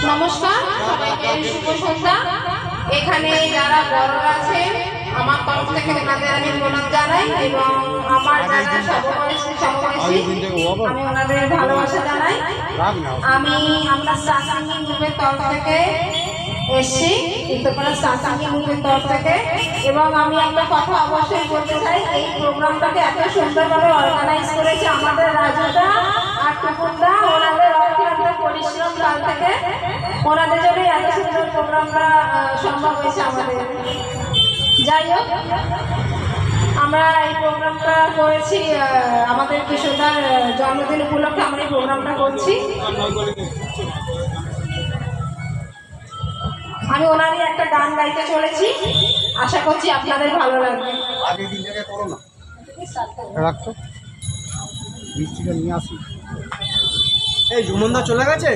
নমস্কার, সবাইকে শুভ সন্ধ্যা। এখানে যারা বড়রা আছে আমার তরফ থেকে ওনাদের আমি প্রণাম জানাই এবং আমার যারা সমবয়সী আমি ওনাদের ভালোবাসা জানাই। আমরা সাংসাঙ্গিক গ্রুপের তরফ থেকে এসছি, উত্তরপাড়া সাংসাঙ্গিক গ্রুপের তরফ থেকে। এবং আমি একটা কথা অবশ্যই বলতে চাই, এই প্রোগ্রামটাকে এত সুন্দরভাবে অর্গানাইজ করেছে আমাদের রাজুদা আর টুকুনদা। ওনাদের অক্লান্ত পরিশ্রম কাল থেকে ওনাদের জন্যই এত সুন্দর প্রোগ্রামটা সম্ভব হয়েছে আমাদের। যাই হোক, আমরা এই প্রোগ্রামটা করেছি আমাদের কিশোরদার জন্মদিন উপলক্ষে আমরা এই প্রোগ্রামটা করছি। আমি ওনারই একটা গান গাইতে চলেছি, আশা করছি আপনাদের ভালো লাগবে। এই জুমনদা চলে গেছে।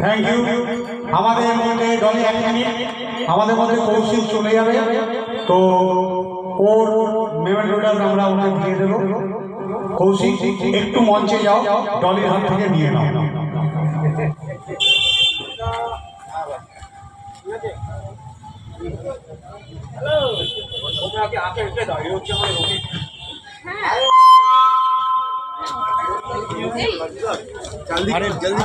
Thank you. আমাদের মধ্যে ডলি এক মিনিট, আমাদের মধ্যে কৌশিক চলে যাবে, তো ওর মেমেন্টোটা আমরা ওকে দিয়ে দেবো। কৌশিক একটু মঞ্চে যাও, ডলির হাত থেকে নিয়ে নাও। जल्दी जल्दी